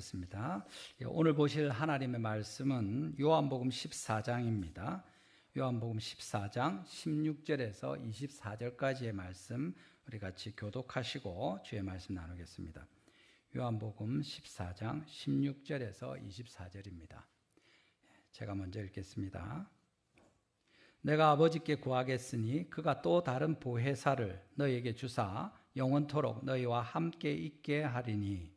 습니다. 오늘 보실 하나님의 말씀은 요한복음 14장입니다. 요한복음 14장 16절에서 24절까지의 말씀 우리 같이 교독하시고 주의 말씀 나누겠습니다. 요한복음 14장 16절에서 24절입니다. 제가 먼저 읽겠습니다. 내가 아버지께 구하겠으니 그가 또 다른 보혜사를 너희에게 주사 영원토록 너희와 함께 있게 하리니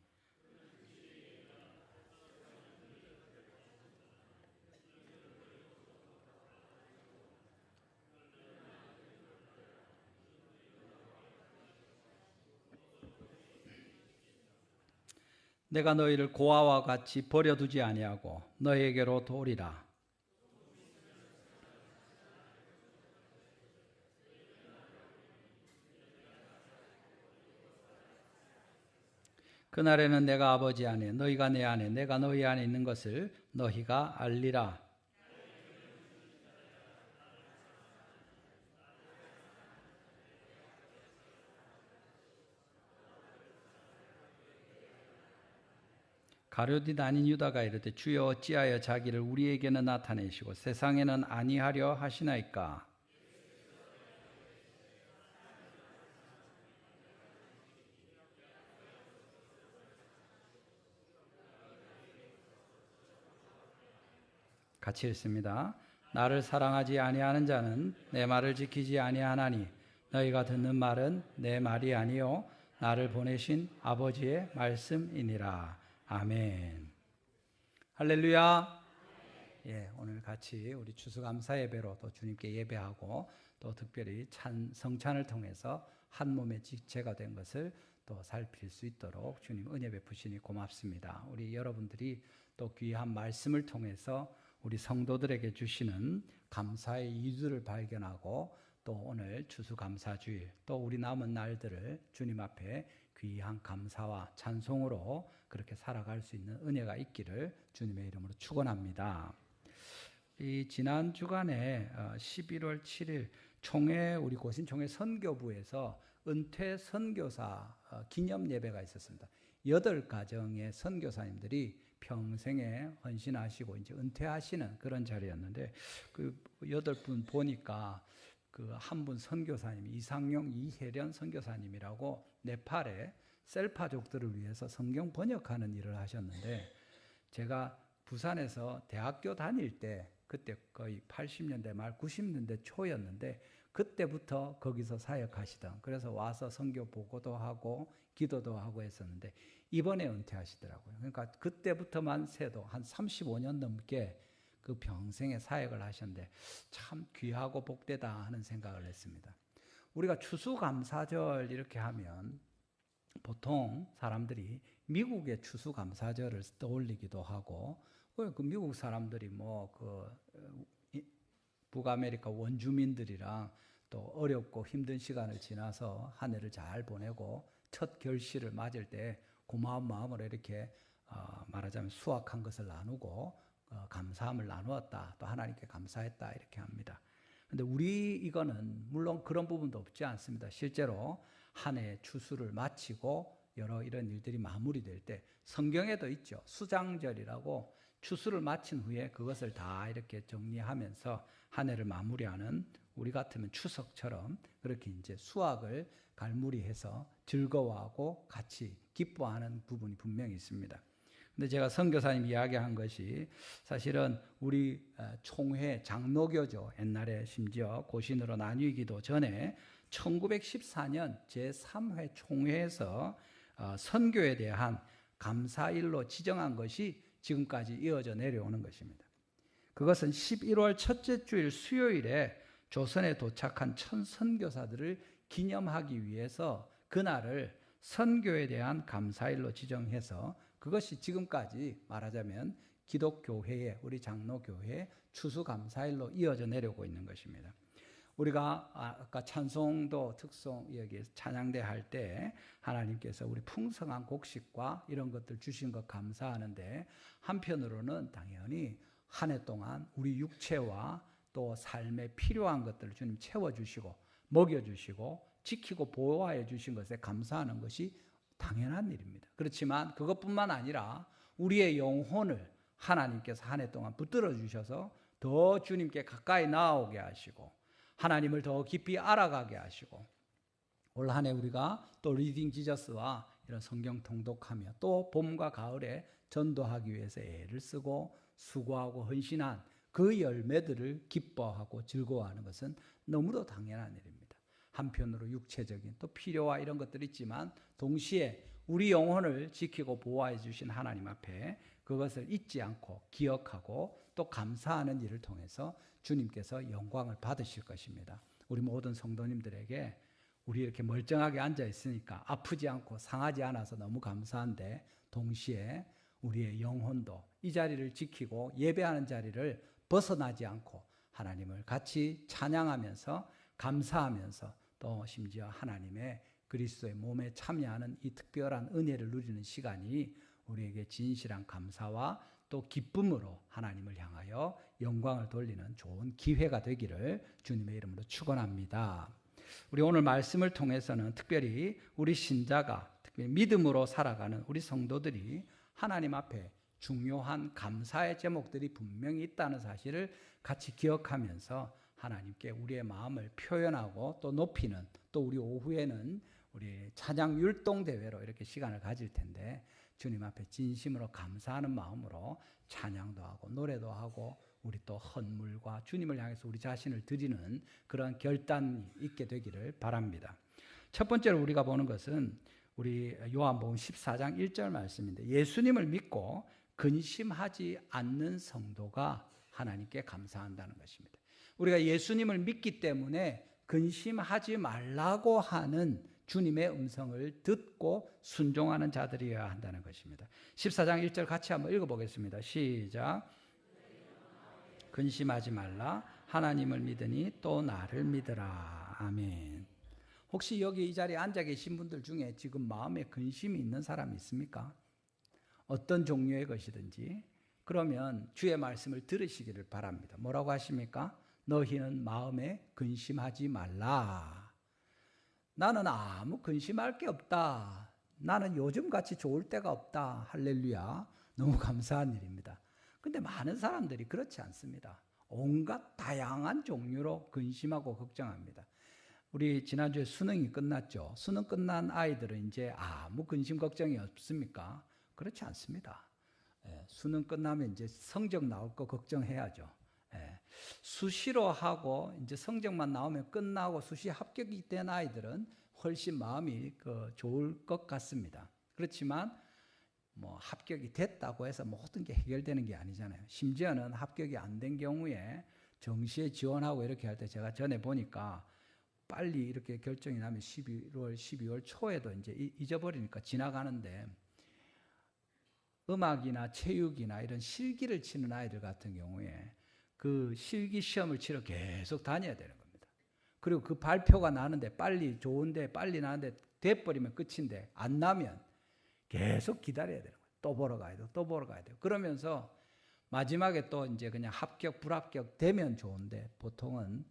내가 너희를 고아와 같이 버려두지 아니하고 너희에게로 도리라. 그날에는 내가 아버지 안에 너희가 내 안에 내가 너희 안에 있는 것을 너희가 알리라. 가룟 아닌 유다가 이르되 주여 어찌하여 자기를 우리에게는 나타내시고 세상에는 아니하려 하시나이까. 같이 읽습니다. 나를 사랑하지 아니하는 자는 내 말을 지키지 아니하나니 너희가 듣는 말은 내 말이 아니요 나를 보내신 아버지의 말씀이니라. 아멘. 할렐루야. 예, 오늘 같이 우리 추수감사 예배로 또 주님께 예배하고 또 특별히 성찬을 통해서 한 몸의 지체가 된 것을 또 살필 수 있도록 주님 은혜 베푸시니 고맙습니다. 우리 여러분들이 또 귀한 말씀을 통해서 우리 성도들에게 주시는 감사의 이유를 발견하고 또 오늘 추수감사주일 또 우리 남은 날들을 주님 앞에 귀한 감사와 찬송으로 그렇게 살아갈 수 있는 은혜가 있기를 주님의 이름으로 축원합니다. 이 지난 주간에 11월 7일 총회 우리 고신총회 선교부에서 은퇴 선교사 기념 예배가 있었습니다. 8가정의 선교사님들이 평생에 헌신하시고 이제 은퇴하시는 그런 자리였는데 그 8분 보니까 그 한 분 선교사님 이상용 이혜련 선교사님이라고 네팔에 셀파족들을 위해서 성경 번역하는 일을 하셨는데 제가 부산에서 대학교 다닐 때 그때 거의 80년대 말 90년대 초였는데 그때부터 거기서 사역하시던 그래서 와서 선교 보고도 하고 기도도 하고 했었는데 이번에 은퇴하시더라고요. 그러니까 그때부터만 세도 한 35년 넘게 그 평생에 사역을 하셨는데 참 귀하고 복되다 하는 생각을 했습니다. 우리가 추수감사절 이렇게 하면 보통 사람들이 미국의 추수감사절을 떠올리기도 하고 그 미국 사람들이 북아메리카 원주민들이랑 또 어렵고 힘든 시간을 지나서 한 해를 잘 보내고 첫 결실을 맞을 때 고마운 마음으로 이렇게 말하자면 수확한 것을 나누고 감사함을 나누었다. 또 하나님께 감사했다. 이렇게 합니다. 근데 우리 이거는 물론 그런 부분도 없지 않습니다. 실제로 한 해 추수를 마치고 여러 이런 일들이 마무리될 때 성경에도 있죠. 수장절이라고 추수를 마친 후에 그것을 다 이렇게 정리하면서 한 해를 마무리하는 우리 같으면 추석처럼 그렇게 이제 수확을 갈무리해서 즐거워하고 같이 기뻐하는 부분이 분명히 있습니다. 근데 제가 선교사님 이야기한 것이 사실은 우리 총회 장로교죠. 옛날에 심지어 고신으로 나뉘기도 전에 1914년 제3회 총회에서 선교에 대한 감사일로 지정한 것이 지금까지 이어져 내려오는 것입니다. 그것은 11월 첫째 주일 수요일에 조선에 도착한 천 선교사들을 기념하기 위해서 그날을 선교에 대한 감사일로 지정해서 그것이 지금까지 말하자면 기독교회의 우리 장로교회의 추수감사일로 이어져 내려오고 있는 것입니다. 우리가 아까 찬송도 특송 여기 찬양대 할 때 하나님께서 우리 풍성한 곡식과 이런 것들 주신 것 감사하는데 한편으로는 당연히 한 해 동안 우리 육체와 또 삶에 필요한 것들을 주님 채워주시고 먹여주시고 지키고 보호해 주신 것에 감사하는 것이 당연한 일입니다. 그렇지만 그것뿐만 아니라 우리의 영혼을 하나님께서 한 해 동안 붙들어 주셔서 더 주님께 가까이 나아오게 하시고 하나님을 더 깊이 알아가게 하시고 올 한 해 우리가 또 리딩 지저스와 이런 성경 통독하며 또 봄과 가을에 전도하기 위해서 애를 쓰고 수고하고 헌신한 그 열매들을 기뻐하고 즐거워하는 것은 너무도 당연한 일입니다. 한편으로 육체적인 또 필요와 이런 것들이 있지만 동시에 우리 영혼을 지키고 보호해 주신 하나님 앞에 그것을 잊지 않고 기억하고 또 감사하는 일을 통해서 주님께서 영광을 받으실 것입니다. 우리 모든 성도님들에게 우리 이렇게 멀쩡하게 앉아 있으니까 아프지 않고 상하지 않아서 너무 감사한데 동시에 우리의 영혼도 이 자리를 지키고 예배하는 자리를 벗어나지 않고 하나님을 같이 찬양하면서 감사하면서 또 심지어 하나님의 그리스도의 몸에 참여하는 이 특별한 은혜를 누리는 시간이 우리에게 진실한 감사와 또 기쁨으로 하나님을 향하여 영광을 돌리는 좋은 기회가 되기를 주님의 이름으로 축원합니다. 우리 오늘 말씀을 통해서는 특별히 우리 신자가 특별히 믿음으로 살아가는 우리 성도들이 하나님 앞에 중요한 감사의 제목들이 분명히 있다는 사실을 같이 기억하면서 하나님께 우리의 마음을 표현하고 또 높이는 또 우리 오후에는 우리 찬양 율동 대회로 이렇게 시간을 가질 텐데 주님 앞에 진심으로 감사하는 마음으로 찬양도 하고 노래도 하고 우리 또 헌물과 주님을 향해서 우리 자신을 드리는 그런 결단이 있게 되기를 바랍니다. 첫 번째로 우리가 보는 것은 우리 요한복음 14장 1절 말씀인데 예수님을 믿고 근심하지 않는 성도가 하나님께 감사한다는 것입니다. 우리가 예수님을 믿기 때문에 근심하지 말라고 하는 주님의 음성을 듣고 순종하는 자들이어야 한다는 것입니다. 14장 1절 같이 한번 읽어보겠습니다. 시작. 근심하지 말라. 하나님을 믿으니 또 나를 믿으라. 아멘. 혹시 여기 이 자리에 앉아 계신 분들 중에 지금 마음에 근심이 있는 사람이 있습니까? 어떤 종류의 것이든지 그러면 주의 말씀을 들으시기를 바랍니다. 뭐라고 하십니까? 너희는 마음에 근심하지 말라. 나는 아무 근심할 게 없다. 나는 요즘같이 좋을 때가 없다. 할렐루야. 너무 감사한 일입니다. 근데 많은 사람들이 그렇지 않습니다. 온갖 다양한 종류로 근심하고 걱정합니다. 우리 지난주에 수능이 끝났죠. 수능 끝난 아이들은 이제 아무 근심 걱정이 없습니까? 그렇지 않습니다. 수능 끝나면 이제 성적 나올 거 걱정해야죠. 수시로 하고 이제 성적만 나오면 끝나고 수시 합격이 된 아이들은 훨씬 마음이 좋을 것 같습니다. 그렇지만 뭐 합격이 됐다고 해서 모든 게 해결되는 게 아니잖아요. 심지어는 합격이 안 된 경우에 정시에 지원하고 이렇게 할 때 제가 전에 보니까 빨리 이렇게 결정이 나면 11월, 12월 초에도 이제 잊어버리니까 지나가는데 음악이나 체육이나 이런 실기를 치는 아이들 같은 경우에 그 실기 시험을 치러 계속 다녀야 되는 겁니다. 그리고 그 발표가 나는데 빨리 좋은데 빨리 나는데 돼버리면 끝인데 안 나면 계속 기다려야 되는 거예요. 또 보러 가야 돼요. 또 보러 가야 돼요. 그러면서 마지막에 또 이제 그냥 합격, 불합격 되면 좋은데 보통은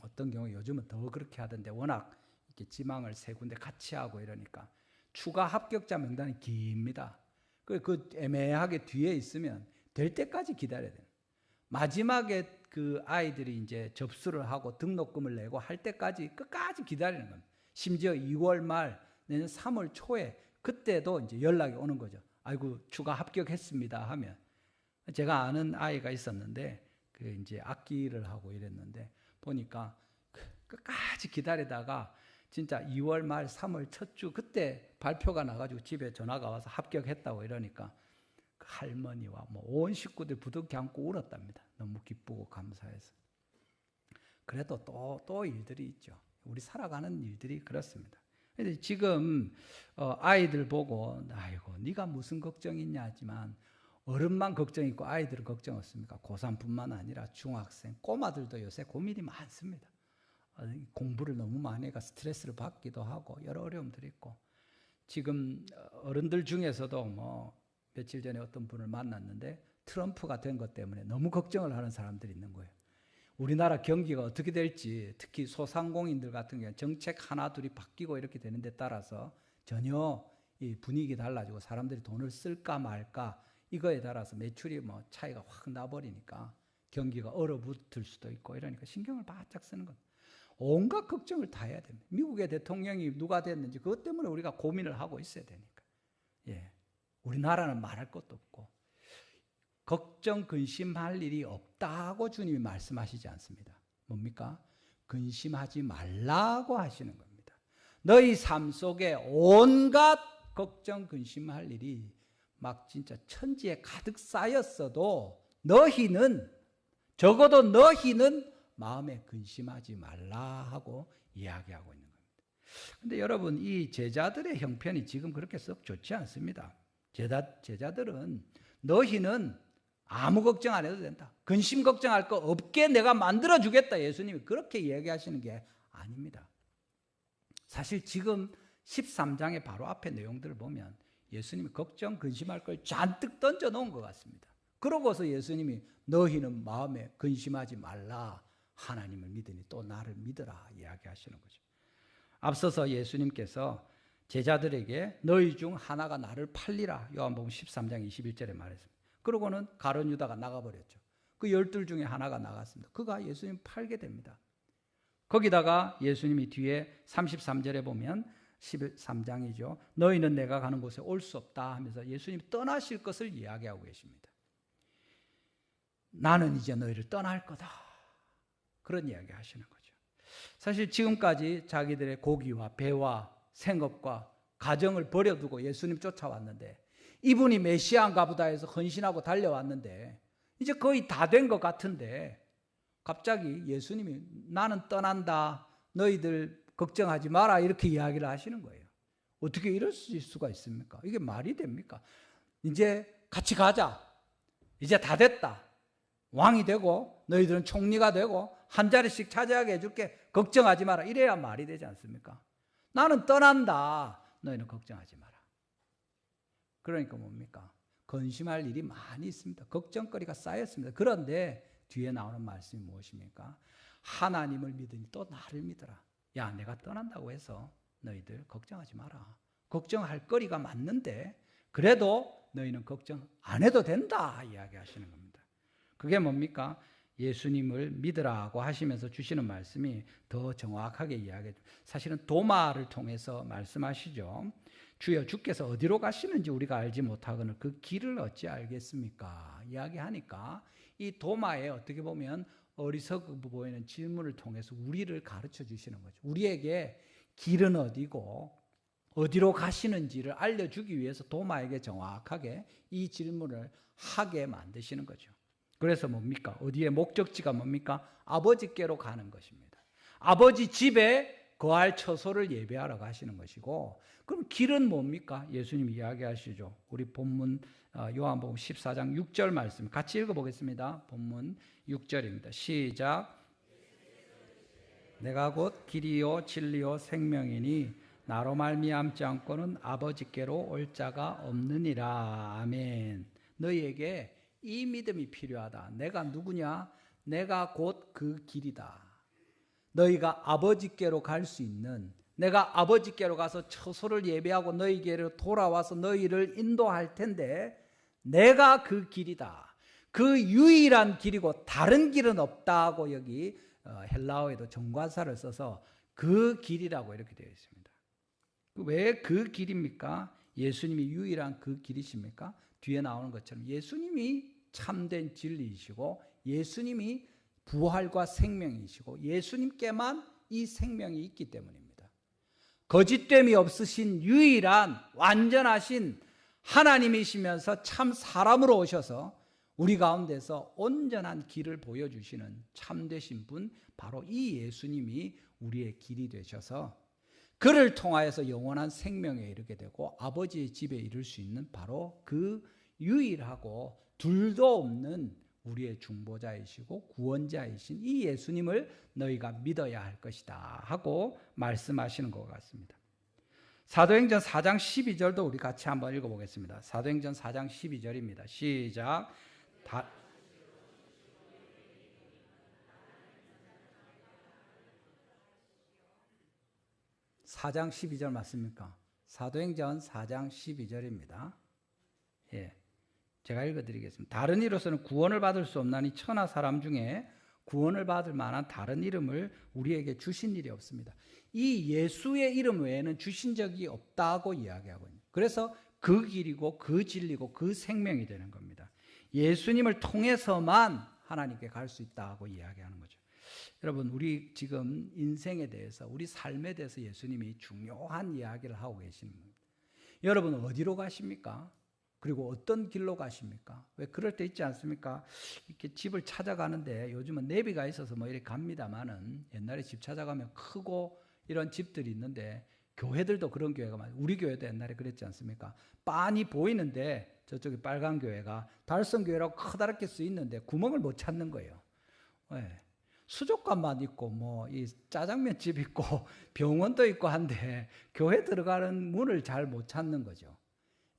어떤 경우 요즘은 더 그렇게 하던데 워낙 이렇게 지망을 세 군데 같이 하고 이러니까 추가 합격자 명단이 깁니다. 그 애매하게 뒤에 있으면 될 때까지 기다려야 돼요. 마지막에 그 아이들이 이제 접수를 하고 등록금을 내고 할 때까지 끝까지 기다리는 겁니다. 심지어 2월 말 내년 3월 초에 그때도 이제 연락이 오는 거죠. 아이고 추가 합격했습니다 하면 제가 아는 아이가 있었는데 그 이제 악기를 하고 이랬는데 보니까 끝까지 기다리다가 진짜 2월 말 3월 첫 주 그때 발표가 나가지고 집에 전화가 와서 합격했다고 이러니까 그 할머니와 뭐 온 식구들 부둥켜 안고 울었답니다. 너무 기쁘고 감사해서. 그래도 또 일들이 있죠. 우리 살아가는 일들이 그렇습니다. 근데 지금 아이들 보고 아이고 네가 무슨 걱정이 있냐 하지만 어른만 걱정 있고 아이들은 걱정 없습니까? 고3뿐만 아니라 중학생, 꼬마들도 요새 고민이 많습니다. 공부를 너무 많이 해가 스트레스를 받기도 하고 여러 어려움들이 있고 지금 어른들 중에서도 뭐 며칠 전에 어떤 분을 만났는데 트럼프가 된 것 때문에 너무 걱정을 하는 사람들이 있는 거예요. 우리나라 경기가 어떻게 될지 특히 소상공인들 같은 경우는 정책 하나 둘이 바뀌고 이렇게 되는 데 따라서 전혀 이 분위기 달라지고 사람들이 돈을 쓸까 말까 이거에 따라서 매출이 뭐 차이가 확 나버리니까 경기가 얼어붙을 수도 있고 이러니까 신경을 바짝 쓰는 것. 온갖 걱정을 다 해야 됩니다. 미국의 대통령이 누가 됐는지 그것 때문에 우리가 고민을 하고 있어야 되니까. 예, 우리나라는 말할 것도 없고 걱정 근심할 일이 없다고 주님이 말씀하시지 않습니다. 뭡니까? 근심하지 말라고 하시는 겁니다. 너희 삶 속에 온갖 걱정 근심할 일이 막 진짜 천지에 가득 쌓였어도 너희는 적어도 너희는 마음에 근심하지 말라 하고 이야기하고 있는 겁니다. 그런데 여러분 이 제자들의 형편이 지금 그렇게 썩 좋지 않습니다. 제자들은 너희는 아무 걱정 안 해도 된다. 근심 걱정할 거 없게 내가 만들어주겠다. 예수님이 그렇게 얘기하시는 게 아닙니다. 사실 지금 13장의 바로 앞에 내용들을 보면 예수님이 걱정, 근심할 걸 잔뜩 던져놓은 것 같습니다. 그러고서 예수님이 너희는 마음에 근심하지 말라. 하나님을 믿으니 또 나를 믿으라 이야기하시는 거죠. 앞서서 예수님께서 제자들에게 너희 중 하나가 나를 팔리라. 요한복음 13장 21절에 말했습니다. 그러고는 가룟 유다가 나가버렸죠. 그 12 중에 하나가 나갔습니다. 그가 예수님 팔게 됩니다. 거기다가 예수님이 뒤에 33절에 보면 13장이죠. 너희는 내가 가는 곳에 올 수 없다 하면서 예수님이 떠나실 것을 이야기하고 계십니다. 나는 이제 너희를 떠날 거다. 그런 이야기 하시는 거죠. 사실 지금까지 자기들의 고기와 배와 생업과 가정을 버려두고 예수님 쫓아왔는데 이분이 메시아인가 보다 해서 헌신하고 달려왔는데 이제 거의 다 된 것 같은데 갑자기 예수님이 나는 떠난다. 너희들 걱정하지 마라. 이렇게 이야기를 하시는 거예요. 어떻게 이럴 수가 있습니까? 이게 말이 됩니까? 이제 같이 가자. 이제 다 됐다. 왕이 되고 너희들은 총리가 되고 한 자리씩 차지하게 해줄게. 걱정하지 마라. 이래야 말이 되지 않습니까? 나는 떠난다. 너희는 걱정하지 마라. 그러니까 뭡니까? 근심할 일이 많이 있습니다. 걱정거리가 쌓였습니다. 그런데 뒤에 나오는 말씀이 무엇입니까? 하나님을 믿으니 또 나를 믿어라. 야, 내가 떠난다고 해서 너희들 걱정하지 마라. 걱정할 거리가 많는데 그래도 너희는 걱정 안 해도 된다 이야기하시는 겁니다. 그게 뭡니까? 예수님을 믿으라고 하시면서 주시는 말씀이 더 정확하게 이야기해 줍니다. 사실은 도마를 통해서 말씀하시죠. 주여 주께서 어디로 가시는지 우리가 알지 못하거늘 그 길을 어찌 알겠습니까? 이야기하니까 이 도마에 어떻게 보면 어리석어 보이는 질문을 통해서 우리를 가르쳐 주시는 거죠. 우리에게 길은 어디고 어디로 가시는지를 알려주기 위해서 도마에게 정확하게 이 질문을 하게 만드시는 거죠. 그래서 뭡니까? 어디에 목적지가 뭡니까? 아버지께로 가는 것입니다. 아버지 집에 거할 처소를 예배하러 가시는 것이고 그럼 길은 뭡니까? 예수님이 이야기하시죠. 우리 본문 요한복음 14장 6절 말씀 같이 읽어보겠습니다. 본문 6절입니다. 시작. 내가 곧 길이요 진리요 생명이니 나로 말미암지 않고는 아버지께로 올 자가 없느니라. 아멘. 너희에게 이 믿음이 필요하다. 내가 누구냐? 내가 곧 그 길이다. 너희가 아버지께로 갈 수 있는, 내가 아버지께로 가서 처소를 예배하고 너희에게로 돌아와서 너희를 인도할 텐데 내가 그 길이다. 그 유일한 길이고 다른 길은 없다고 여기 헬라어에도 정관사를 써서 그 길이라고 이렇게 되어 있습니다. 왜 그 길입니까? 예수님이 유일한 그 길이십니까? 뒤에 나오는 것처럼 예수님이 참된 진리이시고 예수님이 부활과 생명이시고 예수님께만 이 생명이 있기 때문입니다. 거짓됨이 없으신 유일한 완전하신 하나님이시면서 참 사람으로 오셔서 우리 가운데서 온전한 길을 보여주시는 참되신 분 바로 이 예수님이 우리의 길이 되셔서 그를 통하여서 영원한 생명에 이르게 되고 아버지의 집에 이를 수 있는 바로 그 유일하고 둘도 없는 우리의 중보자이시고 구원자이신 이 예수님을 너희가 믿어야 할 것이다 하고 말씀하시는 것 같습니다. 사도행전 4장 12절도 우리 같이 한번 읽어보겠습니다. 사도행전 4장 12절입니다. 시작. 4장 12절 맞습니까? 사도행전 4장 12절입니다. 예. 제가 읽어드리겠습니다. 다른 이로서는 구원을 받을 수 없나니 천하 사람 중에 구원을 받을 만한 다른 이름을 우리에게 주신 일이 없습니다. 이 예수의 이름 외에는 주신 적이 없다고 이야기하고 있는. 그래서 그 길이고 그 진리고 그 생명이 되는 겁니다. 예수님을 통해서만 하나님께 갈 수 있다고 이야기하는 거죠. 여러분, 우리 지금 인생에 대해서, 우리 삶에 대해서 예수님이 중요한 이야기를 하고 계시는 겁니다. 여러분 어디로 가십니까? 그리고 어떤 길로 가십니까? 왜 그럴 때 있지 않습니까? 이렇게 집을 찾아가는데 요즘은 내비가 있어서 뭐 이렇게 갑니다만은 옛날에 집 찾아가면 크고 이런 집들이 있는데 교회들도 그런 교회가 많아요. 우리 교회도 옛날에 그랬지 않습니까? 빤히 보이는데 저쪽에 빨간 교회가 달성교회라고 커다랗게 쓰여 있는데 구멍을 못 찾는 거예요. 네. 수족관만 있고 뭐 이 짜장면집 있고 병원도 있고 한데 교회 들어가는 문을 잘 못 찾는 거죠.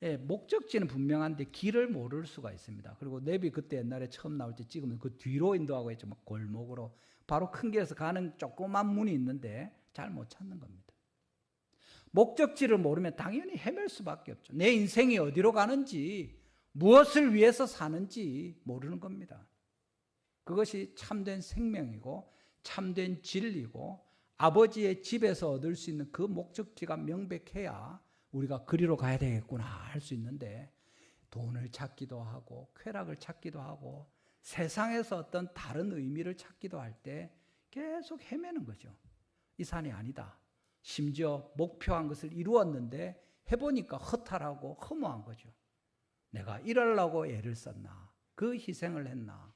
예, 목적지는 분명한데 길을 모를 수가 있습니다. 그리고 내비 그때 옛날에 처음 나올 때 찍으면 그 뒤로 인도하고 있죠. 막 골목으로 바로 큰 길에서 가는 조그만 문이 있는데 잘 못 찾는 겁니다. 목적지를 모르면 당연히 헤맬 수밖에 없죠. 내 인생이 어디로 가는지, 무엇을 위해서 사는지 모르는 겁니다. 그것이 참된 생명이고 참된 진리고 아버지의 집에서 얻을 수 있는 그 목적지가 명백해야 우리가 그리로 가야 되겠구나 할 수 있는데, 돈을 찾기도 하고 쾌락을 찾기도 하고 세상에서 어떤 다른 의미를 찾기도 할 때 계속 헤매는 거죠. 이 산이 아니다. 심지어 목표한 것을 이루었는데 해보니까 허탈하고 허무한 거죠. 내가 이러려고 애를 썼나, 그 희생을 했나,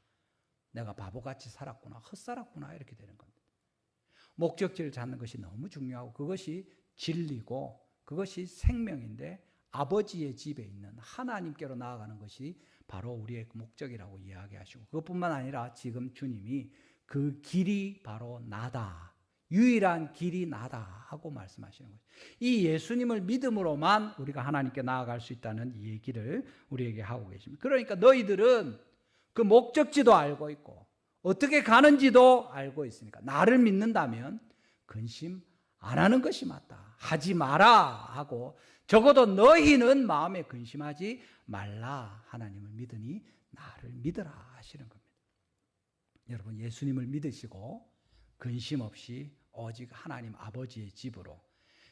내가 바보같이 살았구나, 헛살았구나, 이렇게 되는 겁니다. 목적지를 찾는 것이 너무 중요하고 그것이 진리고 그것이 생명인데, 아버지의 집에 있는 하나님께로 나아가는 것이 바로 우리의 목적이라고 이야기하시고, 그것뿐만 아니라 지금 주님이 그 길이 바로 나다, 유일한 길이 나다 하고 말씀하시는 거죠. 이 예수님을 믿음으로만 우리가 하나님께 나아갈 수 있다는 이 얘기를 우리에게 하고 계십니다. 그러니까 너희들은 그 목적지도 알고 있고 어떻게 가는지도 알고 있으니까 나를 믿는다면 근심 안 하는 것이 맞다. 하지 마라 하고, 적어도 너희는 마음에 근심하지 말라. 하나님을 믿으니 나를 믿으라 하시는 겁니다. 여러분, 예수님을 믿으시고 근심 없이 오직 하나님 아버지의 집으로,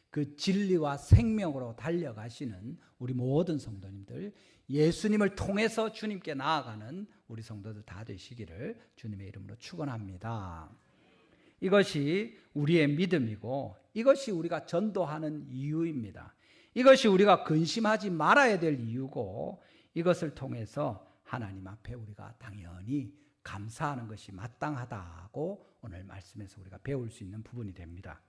그 진리와 생명으로 달려가시는 우리 모든 성도님들, 예수님을 통해서 주님께 나아가는 우리 성도들 다 되시기를 주님의 이름으로 축원합니다. 이것이 우리의 믿음이고 이것이 우리가 전도하는 이유입니다. 이것이 우리가 근심하지 말아야 될 이유고, 이것을 통해서 하나님 앞에 우리가 당연히 감사하는 것이 마땅하다고 오늘 말씀에서 우리가 배울 수 있는 부분이 됩니다.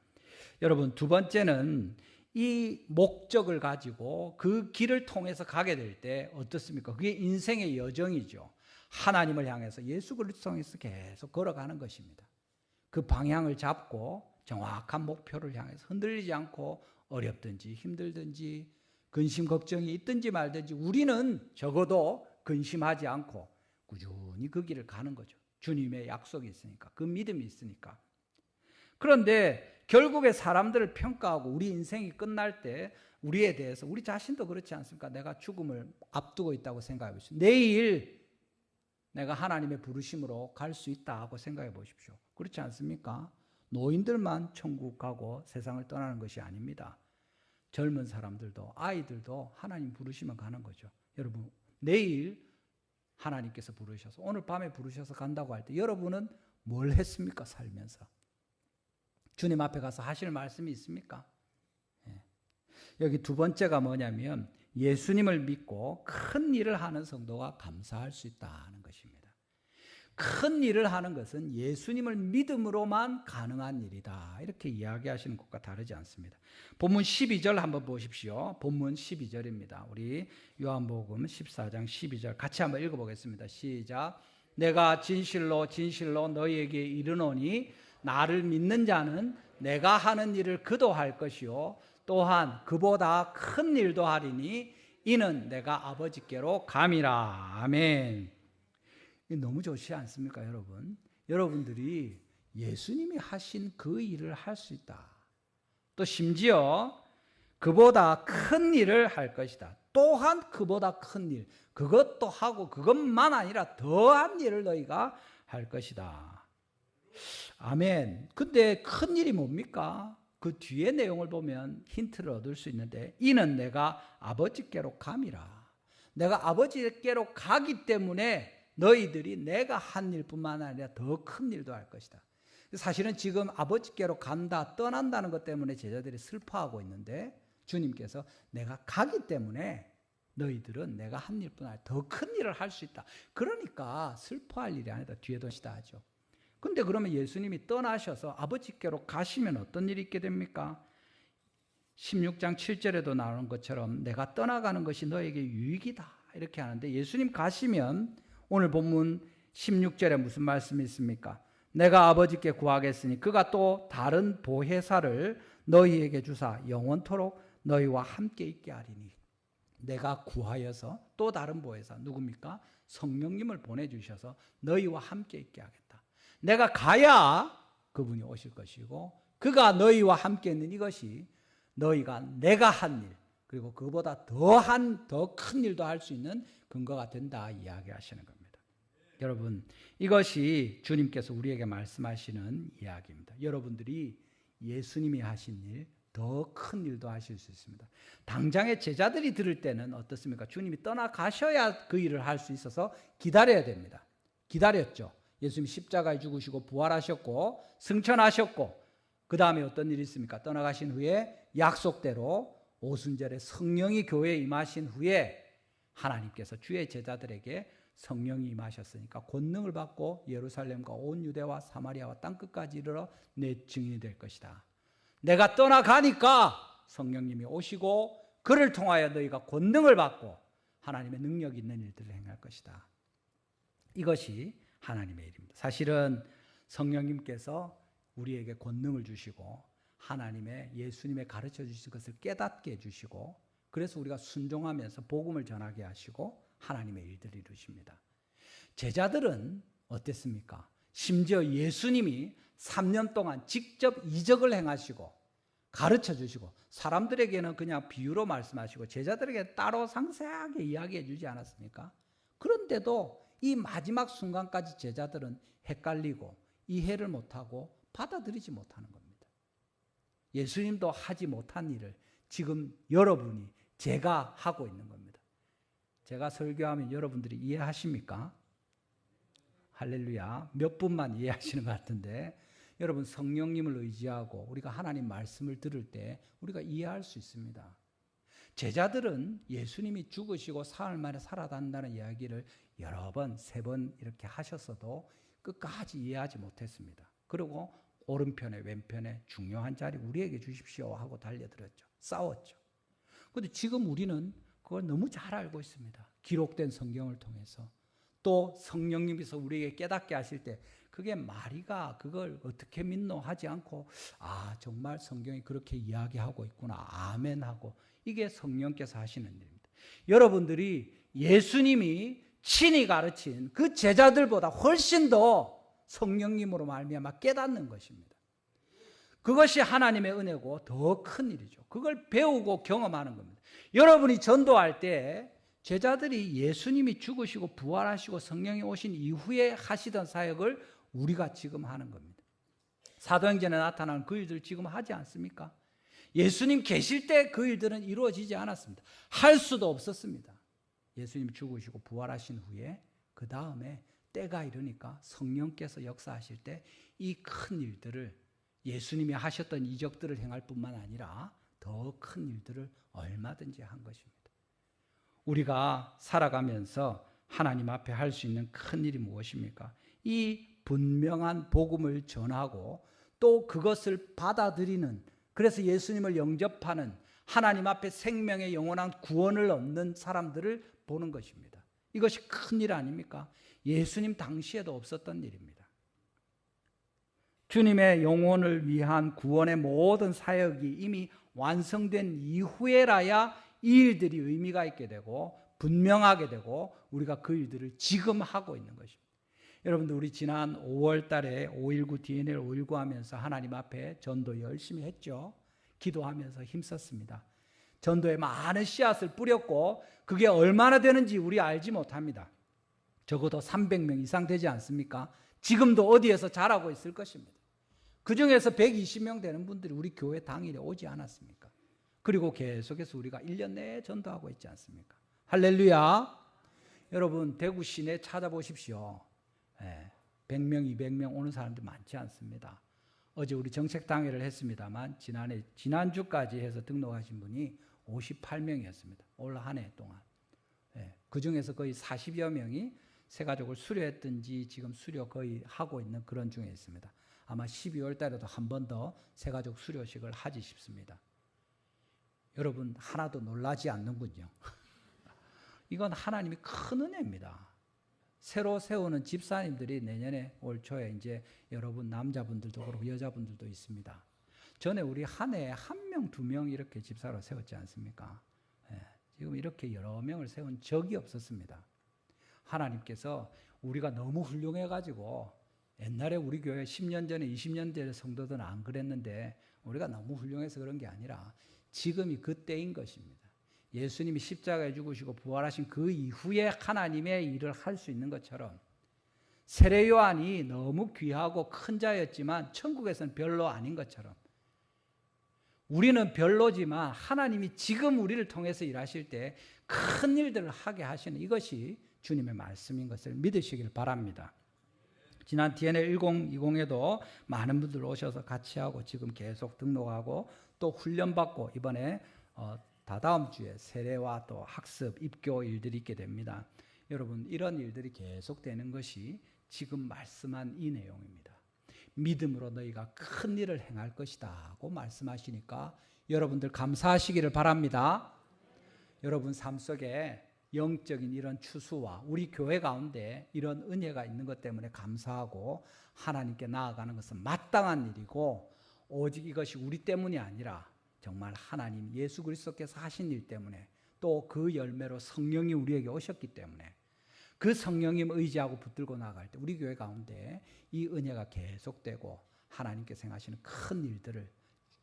여러분, 두 번째는 이 목적을 가지고 그 길을 통해서 가게 될 때 어떻습니까? 그게 인생의 여정이죠. 하나님을 향해서 예수 그리스도를 통해서 계속 걸어가는 것입니다. 그 방향을 잡고 정확한 목표를 향해서 흔들리지 않고 어렵든지 힘들든지 근심 걱정이 있든지 말든지 우리는 적어도 근심하지 않고 꾸준히 그 길을 가는 거죠. 주님의 약속이 있으니까, 그 믿음이 있으니까. 그런데 결국에 사람들을 평가하고 우리 인생이 끝날 때 우리에 대해서, 우리 자신도 그렇지 않습니까? 내가 죽음을 앞두고 있다고 생각해 보십시오. 내일 내가 하나님의 부르심으로 갈 수 있다 하고 생각해 보십시오. 그렇지 않습니까? 노인들만 천국 가고 세상을 떠나는 것이 아닙니다. 젊은 사람들도 아이들도 하나님 부르시면 가는 거죠. 여러분, 내일 하나님께서 부르셔서, 오늘 밤에 부르셔서 간다고 할 때 여러분은 뭘 했습니까? 살면서 주님 앞에 가서 하실 말씀이 있습니까? 여기 두 번째가 뭐냐면 예수님을 믿고 큰 일을 하는 성도가 감사할 수 있다는 것입니다. 큰 일을 하는 것은 예수님을 믿음으로만 가능한 일이다, 이렇게 이야기하시는 것과 다르지 않습니다. 본문 12절 한번 보십시오. 본문 12절입니다. 우리 요한복음 14장 12절 같이 한번 읽어보겠습니다. 시작. 내가 진실로 진실로 너희에게 이르노니 나를 믿는 자는 내가 하는 일을 그도 할 것이요 또한 그보다 큰 일도 하리니 이는 내가 아버지께로 감이라. 아멘. 너무 좋지 않습니까, 여러분? 여러분들이 예수님이 하신 그 일을 할 수 있다. 또 심지어 그보다 큰 일을 할 것이다. 또한 그보다 큰 일, 그것도 하고 그것만 아니라 더한 일을 너희가 할 것이다. 아멘. 근데 큰 일이 뭡니까? 그 뒤에 내용을 보면 힌트를 얻을 수 있는데, 이는 내가 아버지께로 감이라. 내가 아버지께로 가기 때문에 너희들이 내가 한 일뿐만 아니라 더 큰 일도 할 것이다. 사실은 지금 아버지께로 간다, 떠난다는 것 때문에 제자들이 슬퍼하고 있는데, 주님께서 내가 가기 때문에 너희들은 내가 한 일뿐 아니라 더 큰 일을 할 수 있다. 그러니까 슬퍼할 일이 아니다. 뒤에도 시다 하죠. 근데 그러면 예수님이 떠나셔서 아버지께로 가시면 어떤 일이 있게 됩니까? 16장 7절에도 나오는 것처럼 내가 떠나가는 것이 너에게 유익이다 이렇게 하는데, 예수님 가시면 오늘 본문 16절에 무슨 말씀이 있습니까? 내가 아버지께 구하겠으니 그가 또 다른 보혜사를 너희에게 주사 영원토록 너희와 함께 있게 하리니. 내가 구하여서 또 다른 보혜사, 누굽니까? 성령님을 보내주셔서 너희와 함께 있게 하겠다. 내가 가야 그분이 오실 것이고, 그가 너희와 함께 있는 이것이 너희가 내가 한 일, 그리고 그보다 더 큰 일도 할 수 있는 근거가 된다 이야기하시는 겁니다. 여러분, 이것이 주님께서 우리에게 말씀하시는 이야기입니다. 여러분들이 예수님이 하신 일, 더 큰 일도 하실 수 있습니다. 당장의 제자들이 들을 때는 어떻습니까? 주님이 떠나가셔야 그 일을 할 수 있어서 기다려야 됩니다. 기다렸죠. 예수님이 십자가에 죽으시고 부활하셨고 승천하셨고, 그 다음에 어떤 일이 있습니까? 떠나가신 후에 약속대로 오순절에 성령이 교회에 임하신 후에 하나님께서 주의 제자들에게 성령이 임하셨으니까 권능을 받고 예루살렘과 온 유대와 사마리아와 땅끝까지 이르러 내 증인이 될 것이다. 내가 떠나가니까 성령님이 오시고 그를 통하여 너희가 권능을 받고 하나님의 능력 있는 일들을 행할 것이다. 이것이 하나님의 일입니다. 사실은 성령님께서 우리에게 권능을 주시고 하나님의 예수님의 가르쳐 주신 것을 깨닫게 해주시고, 그래서 우리가 순종하면서 복음을 전하게 하시고 하나님의 일들을 이루십니다. 제자들은 어땠습니까? 심지어 예수님이 3년 동안 직접 이적을 행하시고 가르쳐 주시고, 사람들에게는 그냥 비유로 말씀하시고 제자들에게 따로 상세하게 이야기해 주지 않았습니까? 그런데도 이 마지막 순간까지 제자들은 헷갈리고 이해를 못하고 받아들이지 못하는 겁니다. 예수님도 하지 못한 일을 지금 여러분이, 제가 하고 있는 겁니다. 제가 설교하면 여러분들이 이해하십니까? 할렐루야. 몇 분만 이해하시는 것 같은데, 여러분 성령님을 의지하고 우리가 하나님 말씀을 들을 때 우리가 이해할 수 있습니다. 제자들은 예수님이 죽으시고 사흘 만에 살아난다는 이야기를 여러 번, 3번 이렇게 하셨어도 끝까지 이해하지 못했습니다. 그리고 오른편에 왼편에 중요한 자리 우리에게 주십시오 하고 달려들었죠. 싸웠죠. 그런데 지금 우리는 그걸 너무 잘 알고 있습니다. 기록된 성경을 통해서. 또 성령님께서 우리에게 깨닫게 하실 때 그게 마리가 그걸 어떻게 믿노 하지 않고, 아 정말 성경이 그렇게 이야기하고 있구나, 아멘 하고, 이게 성령께서 하시는 일입니다. 여러분들이 예수님이 친히 가르친 그 제자들보다 훨씬 더 성령님으로 말미암아 깨닫는 것입니다. 그것이 하나님의 은혜고 더 큰 일이죠. 그걸 배우고 경험하는 겁니다. 여러분이 전도할 때 제자들이 예수님이 죽으시고 부활하시고 성령이 오신 이후에 하시던 사역을 우리가 지금 하는 겁니다. 사도행전에 나타나는 그 일들 지금 하지 않습니까? 예수님 계실 때 그 일들은 이루어지지 않았습니다. 할 수도 없었습니다. 예수님 죽으시고 부활하신 후에 그 다음에 때가 이르니까 성령께서 역사하실 때 이 큰 일들을, 예수님이 하셨던 이적들을 행할 뿐만 아니라 더 큰 일들을 얼마든지 한 것입니다. 우리가 살아가면서 하나님 앞에 할 수 있는 큰 일이 무엇입니까? 이 분명한 복음을 전하고 또 그것을 받아들이는, 그래서 예수님을 영접하는, 하나님 앞에 생명의 영원한 구원을 얻는 사람들을 보는 것입니다. 이것이 큰 일 아닙니까? 예수님 당시에도 없었던 일입니다. 주님의 영혼을 위한 구원의 모든 사역이 이미 완성된 이후에라야 이 일들이 의미가 있게 되고 분명하게 되고 우리가 그 일들을 지금 하고 있는 것입니다. 여러분들, 우리 지난 5월 달에 5.19 DNL 5.19 하면서 하나님 앞에 전도 열심히 했죠. 기도하면서 힘썼습니다. 전도에 많은 씨앗을 뿌렸고 그게 얼마나 되는지 우리 알지 못합니다. 적어도 300명 이상 되지 않습니까? 지금도 어디에서 자라고 있을 것입니다. 그 중에서 120명 되는 분들이 우리 교회 당일에 오지 않았습니까? 그리고 계속해서 우리가 1년 내에 전도하고 있지 않습니까? 할렐루야. 여러분 대구 시내 찾아보십시오. 100명, 200명 오는 사람들 많지 않습니다. 어제 우리 정책 당회를 했습니다만 지난주까지 해서 등록하신 분이 58명이었습니다. 올 한 해 동안. 그 중에서 거의 40여 명이 새가족을 수료했든지 지금 수료 거의 하고 있는 그런 중에 있습니다. 아마 12월 달에도 한 번 더 새가족 수료식을 하지 싶습니다. 여러분 하나도 놀라지 않는군요. 이건 하나님이 큰 은혜입니다. 새로 세우는 집사님들이 내년에 올 초에 이제 여러분 남자분들도 그렇고 여자분들도 있습니다. 전에 우리 한 해에 1명, 2명 이렇게 집사로 세웠지 않습니까? 지금 이렇게 여러 명을 세운 적이 없었습니다. 하나님께서 우리가 너무 훌륭해가지고 옛날에 우리 교회 10년 전에 20년 전에 성도들은 안 그랬는데 우리가 너무 훌륭해서 그런 게 아니라 지금이 그때인 것입니다. 예수님이 십자가에 죽으시고 부활하신 그 이후에 하나님의 일을 할 수 있는 것처럼 세례 요한이 너무 귀하고 큰 자였지만 천국에서는 별로 아닌 것처럼 우리는 별로지만 하나님이 지금 우리를 통해서 일하실 때 큰 일들을 하게 하시는 이것이 주님의 말씀인 것을 믿으시길 바랍니다. 지난 DNA 1020에도 많은 분들 오셔서 같이 하고 지금 계속 등록하고 또 훈련받고 이번에 다다음 주에 세례와 또 학습, 입교 일들이 있게 됩니다. 여러분 이런 일들이 계속되는 것이 지금 말씀한 이 내용입니다. 믿음으로 너희가 큰 일을 행할 것이다 하고 말씀하시니까 여러분들 감사하시기를 바랍니다. 여러분 삶 속에 영적인 이런 추수와 우리 교회 가운데 이런 은혜가 있는 것 때문에 감사하고 하나님께 나아가는 것은 마땅한 일이고 오직 이것이 우리 때문이 아니라 정말 하나님 예수 그리스도께서 하신 일 때문에 또 그 열매로 성령이 우리에게 오셨기 때문에 그 성령님 의지하고 붙들고 나아갈 때 우리 교회 가운데 이 은혜가 계속되고 하나님께서 행하시는 큰 일들을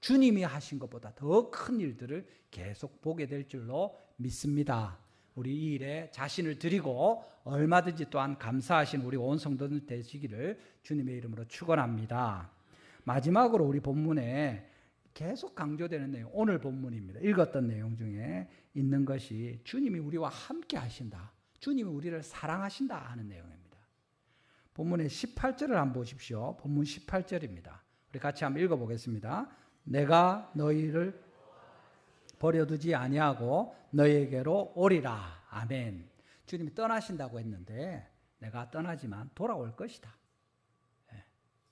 주님이 하신 것보다 더 큰 일들을 계속 보게 될 줄로 믿습니다. 우리 이 일에 자신을 드리고 얼마든지 또한 감사하신 우리 온 성도들 되시기를 주님의 이름으로 축원합니다. 마지막으로 우리 본문에 계속 강조되는 내용, 오늘 본문입니다. 읽었던 내용 중에 있는 것이 주님이 우리와 함께 하신다. 주님이 우리를 사랑하신다 하는 내용입니다. 본문의 18절을 한번 보십시오. 본문 18절입니다. 우리 같이 한번 읽어보겠습니다. 내가 너희를 버려두지 아니하고 너희에게로 오리라. 아멘. 주님이 떠나신다고 했는데 내가 떠나지만 돌아올 것이다.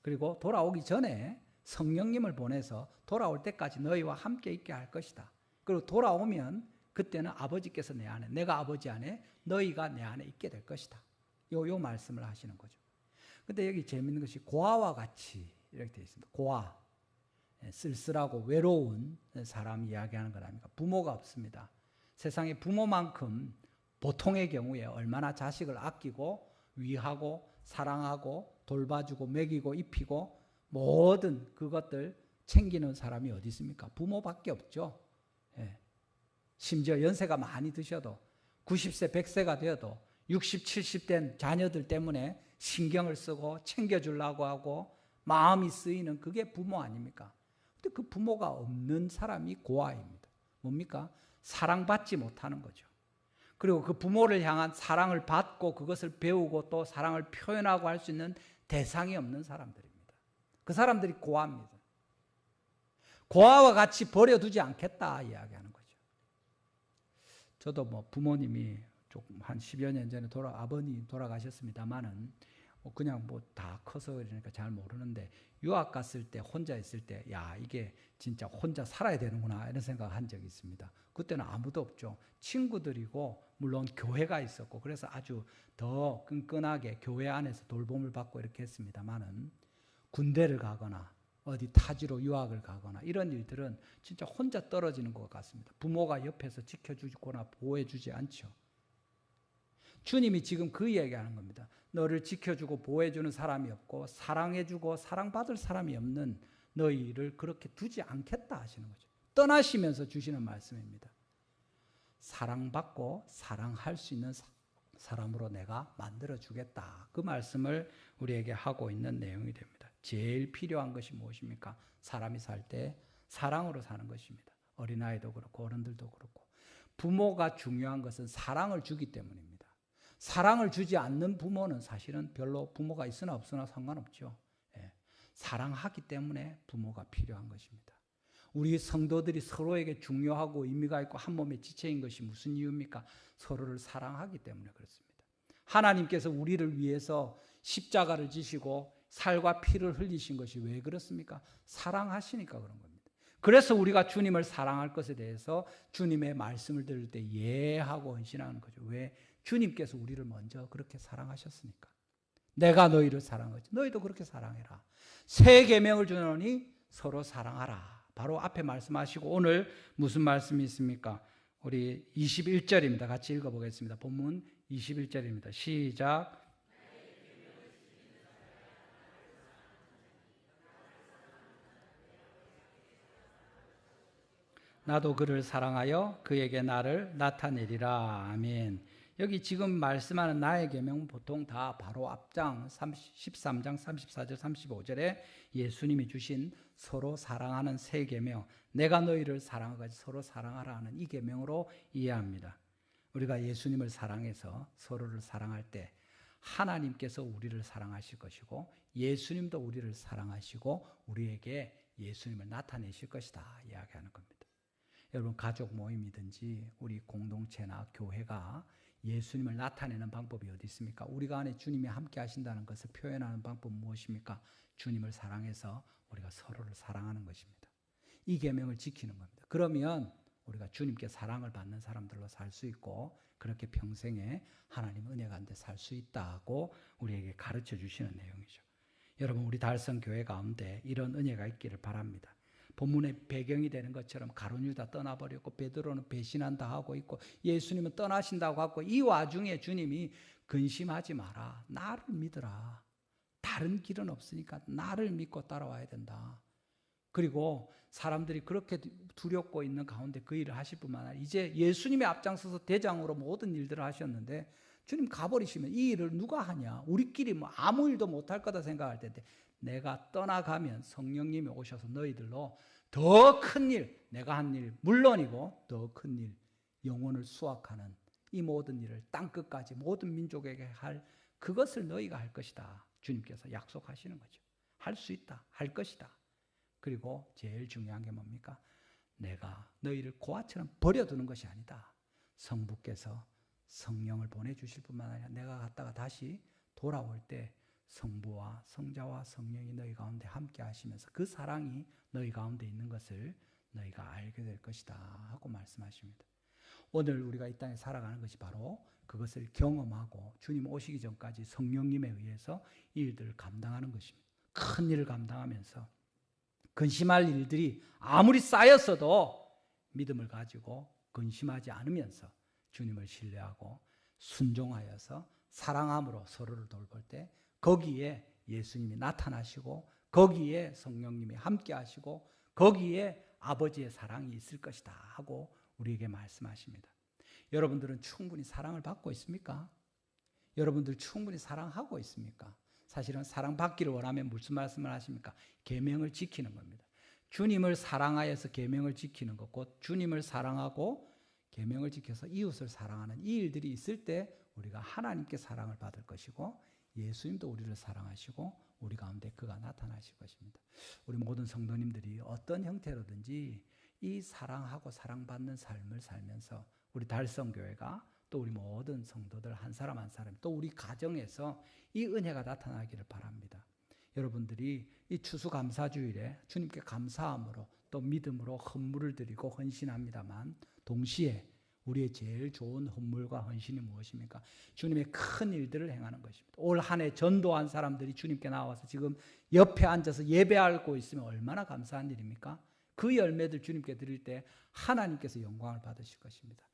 그리고 돌아오기 전에 성령님을 보내서 돌아올 때까지 너희와 함께 있게 할 것이다. 그리고 돌아오면 그때는 아버지께서 내 안에, 내가 아버지 안에, 너희가 내 안에 있게 될 것이다. 요 말씀을 하시는 거죠. 근데 여기 재밌는 것이 고아와 같이 이렇게 되어 있습니다. 고아. 쓸쓸하고 외로운 사람 이야기하는 것 아닙니까? 부모가 없습니다. 세상에 부모만큼 보통의 경우에 얼마나 자식을 아끼고 위하고 사랑하고 돌봐주고 먹이고 입히고 모든 그것들 챙기는 사람이 어디 있습니까? 부모밖에 없죠. 심지어 연세가 많이 드셔도 90세, 100세가 되어도 60, 70 된 자녀들 때문에 신경을 쓰고 챙겨주려고 하고 마음이 쓰이는 그게 부모 아닙니까? 근데 그 부모가 없는 사람이 고아입니다. 뭡니까? 사랑받지 못하는 거죠. 그리고 그 부모를 향한 사랑을 받고 그것을 배우고 또 사랑을 표현하고 할 수 있는 대상이 없는 사람들입니다. 그 사람들이 고아입니다. 고아와 같이 버려두지 않겠다 이야기하는 거죠. 저도 뭐 부모님이 조금 한 10여 년 전에 아버님 돌아가셨습니다만은 그냥 뭐 다 커서 그러니까 잘 모르는데 유학 갔을 때 혼자 있을 때 야 이게 진짜 혼자 살아야 되는구나 이런 생각을 한 적이 있습니다. 그때는 아무도 없죠. 친구들이고 물론 교회가 있었고 그래서 아주 더 끈끈하게 교회 안에서 돌봄을 받고 이렇게 했습니다만은 군대를 가거나 어디 타지로 유학을 가거나 이런 일들은 진짜 혼자 떨어지는 것 같습니다. 부모가 옆에서 지켜주거나 보호해주지 않죠. 주님이 지금 그 이야기하는 겁니다. 너를 지켜주고 보호해주는 사람이 없고 사랑해주고 사랑받을 사람이 없는 너희를 그렇게 두지 않겠다 하시는 거죠. 떠나시면서 주시는 말씀입니다. 사랑받고 사랑할 수 있는 사람으로 내가 만들어주겠다. 그 말씀을 우리에게 하고 있는 내용이 됩니다. 제일 필요한 것이 무엇입니까? 사람이 살 때 사랑으로 사는 것입니다. 어린아이도 그렇고 어른들도 그렇고. 부모가 중요한 것은 사랑을 주기 때문입니다. 사랑을 주지 않는 부모는 사실은 별로 부모가 있으나 없으나 상관없죠. 예. 사랑하기 때문에 부모가 필요한 것입니다. 우리 성도들이 서로에게 중요하고 의미가 있고 한 몸의 지체인 것이 무슨 이유입니까? 서로를 사랑하기 때문에 그렇습니다. 하나님께서 우리를 위해서 십자가를 지시고 살과 피를 흘리신 것이 왜 그렇습니까? 사랑하시니까 그런 겁니다. 그래서 우리가 주님을 사랑할 것에 대해서 주님의 말씀을 들을 때 예하고 헌신하는 거죠. 왜? 주님께서 우리를 먼저 그렇게 사랑하셨으니까. 내가 너희를 사랑하지. 너희도 그렇게 사랑해라. 새 계명을 주노니 서로 사랑하라. 바로 앞에 말씀하시고 오늘 무슨 말씀이 있습니까? 우리 21절입니다. 같이 읽어보겠습니다. 본문 21절입니다. 시작. 나도 그를 사랑하여 그에게 나를 나타내리라. 아멘. 여기 지금 말씀하는 나의 계명은 보통 다 바로 앞장 13장 34절 35절에 예수님이 주신 서로 사랑하는 새 계명, 내가 너희를 사랑하고 서로 사랑하라 하는 이 계명으로 이해합니다. 우리가 예수님을 사랑해서 서로를 사랑할 때 하나님께서 우리를 사랑하실 것이고 예수님도 우리를 사랑하시고 우리에게 예수님을 나타내실 것이다 이야기하는 겁니다. 여러분 가족 모임이든지 우리 공동체나 교회가 예수님을 나타내는 방법이 어디 있습니까? 우리가 안에 주님이 함께 하신다는 것을 표현하는 방법은 무엇입니까? 주님을 사랑해서 우리가 서로를 사랑하는 것입니다. 이 계명을 지키는 겁니다. 그러면 우리가 주님께 사랑을 받는 사람들로 살 수 있고 그렇게 평생에 하나님 은혜 가운데 살 수 있다고 우리에게 가르쳐 주시는 내용이죠. 여러분 우리 달성교회 가운데 이런 은혜가 있기를 바랍니다. 본문의 배경이 되는 것처럼 가룟 유다 떠나버렸고 베드로는 배신한다 하고 있고 예수님은 떠나신다고 하고 이 와중에 주님이 근심하지 마라. 나를 믿으라. 다른 길은 없으니까 나를 믿고 따라와야 된다. 그리고 사람들이 그렇게 두렵고 있는 가운데 그 일을 하실 뿐만 아니라 이제 예수님의 앞장서서 대장으로 모든 일들을 하셨는데 주님 가버리시면 이 일을 누가 하냐? 우리끼리 뭐 아무 일도 못할 거다 생각할 텐데 내가 떠나가면 성령님이 오셔서 너희들로 더 큰 일, 내가 한 일 물론이고 더 큰 일, 영혼을 수확하는 이 모든 일을 땅끝까지 모든 민족에게 할 그것을 너희가 할 것이다. 주님께서 약속하시는 거죠. 할 수 있다. 할 것이다. 그리고 제일 중요한 게 뭡니까? 내가 너희를 고아처럼 버려두는 것이 아니다. 성부께서 성령을 보내주실 뿐만 아니라 내가 갔다가 다시 돌아올 때 성부와 성자와 성령이 너희 가운데 함께 하시면서 그 사랑이 너희 가운데 있는 것을 너희가 알게 될 것이다 하고 말씀하십니다. 오늘 우리가 이 땅에 살아가는 것이 바로 그것을 경험하고 주님 오시기 전까지 성령님에 의해서 이 일들을 감당하는 것입니다. 큰 일을 감당하면서 근심할 일들이 아무리 쌓였어도 믿음을 가지고 근심하지 않으면서 주님을 신뢰하고 순종하여서 사랑함으로 서로를 돌볼 때 거기에 예수님이 나타나시고 거기에 성령님이 함께 하시고 거기에 아버지의 사랑이 있을 것이다 하고 우리에게 말씀하십니다. 여러분들은 충분히 사랑을 받고 있습니까? 여러분들 충분히 사랑하고 있습니까? 사실은 사랑받기를 원하면 무슨 말씀을 하십니까? 계명을 지키는 겁니다. 주님을 사랑하여서 계명을 지키는 것, 곧 주님을 사랑하고 계명을 지켜서 이웃을 사랑하는 이 일들이 있을 때 우리가 하나님께 사랑을 받을 것이고 예수님도 우리를 사랑하시고 우리 가운데 그가 나타나실 것입니다. 우리 모든 성도님들이 어떤 형태로든지 이 사랑하고 사랑받는 삶을 살면서 우리 달성교회가 또 우리 모든 성도들 한 사람 한 사람 또 우리 가정에서 이 은혜가 나타나기를 바랍니다. 여러분들이 이 추수감사주일에 주님께 감사함으로 또 믿음으로 헌물을 드리고 헌신합니다만 동시에 우리의 제일 좋은 헌물과 헌신이 무엇입니까? 주님의 큰 일들을 행하는 것입니다. 올 한 해 전도한 사람들이 주님께 나와서 지금 옆에 앉아서 예배하고 있으면 얼마나 감사한 일입니까? 그 열매들 주님께 드릴 때 하나님께서 영광을 받으실 것입니다.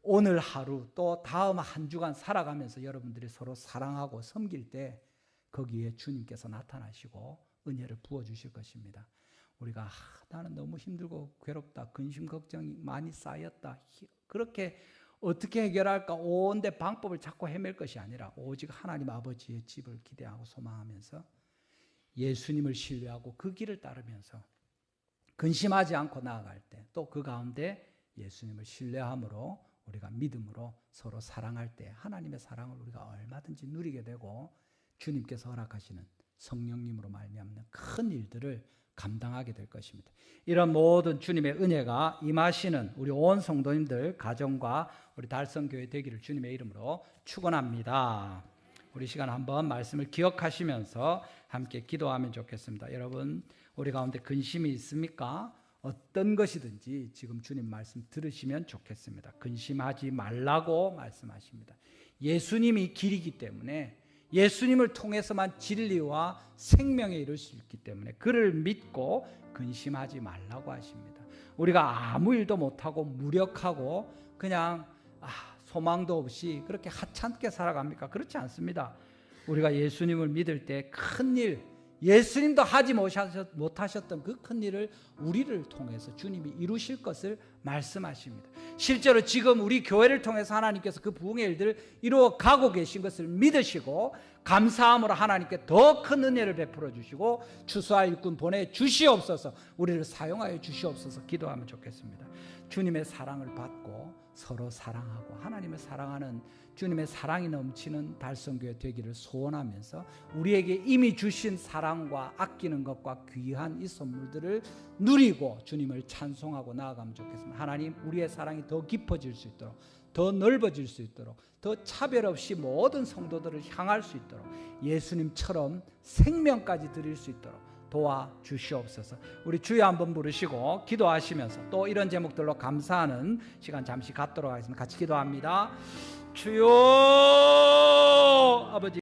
오늘 하루 또 다음 한 주간 살아가면서 여러분들이 서로 사랑하고 섬길 때 거기에 주님께서 나타나시고 은혜를 부어주실 것입니다. 우리가 나는 너무 힘들고 괴롭다, 근심 걱정이 많이 쌓였다, 그렇게 어떻게 해결할까 온데 방법을 찾고 헤맬 것이 아니라 오직 하나님 아버지의 집을 기대하고 소망하면서 예수님을 신뢰하고 그 길을 따르면서 근심하지 않고 나아갈 때, 또 그 가운데 예수님을 신뢰함으로 우리가 믿음으로 서로 사랑할 때 하나님의 사랑을 우리가 얼마든지 누리게 되고 주님께서 허락하시는 성령님으로 말미암는 큰 일들을 감당하게 될 것입니다. 이런 모든 주님의 은혜가 임하시는 우리 온 성도님들 가정과 우리 달성교회 되기를 주님의 이름으로 축원합니다. 우리 시간 한번 말씀을 기억하시면서 함께 기도하면 좋겠습니다. 여러분, 우리 가운데 근심이 있습니까? 어떤 것이든지 지금 주님 말씀 들으시면 좋겠습니다. 근심하지 말라고 말씀하십니다. 예수님이 길이기 때문에, 예수님을 통해서만 진리와 생명에 이룰 수 있기 때문에 그를 믿고 근심하지 말라고 하십니다. 우리가 아무 일도 못하고 무력하고 그냥 소망도 없이 그렇게 하찮게 살아갑니까? 그렇지 않습니다. 우리가 예수님을 믿을 때 큰 일, 예수님도 하지 못하셨던 그 큰 일을 우리를 통해서 주님이 이루실 것을 말씀하십니다. 실제로 지금 우리 교회를 통해서 하나님께서 그 부흥의 일들을 이루어 가고 계신 것을 믿으시고 감사함으로 하나님께 더 큰 은혜를 베풀어 주시고 추수할 일꾼 보내주시옵소서, 우리를 사용하여 주시옵소서 기도하면 좋겠습니다. 주님의 사랑을 받고 서로 사랑하고 하나님을 사랑하는 주님의 사랑이 넘치는 달성교회 되기를 소원하면서 우리에게 이미 주신 사랑과 아끼는 것과 귀한 이 선물들을 누리고 주님을 찬송하고 나아가면 좋겠습니다. 하나님, 우리의 사랑이 더 깊어질 수 있도록, 더 넓어질 수 있도록, 더 차별 없이 모든 성도들을 향할 수 있도록, 예수님처럼 생명까지 드릴 수 있도록 도와주시옵소서. 우리 주여 한번 부르시고 기도하시면서 또 이런 제목들로 감사하는 시간 잠시 갖도록 하겠습니다. 같이 기도합니다. 주여 아버지,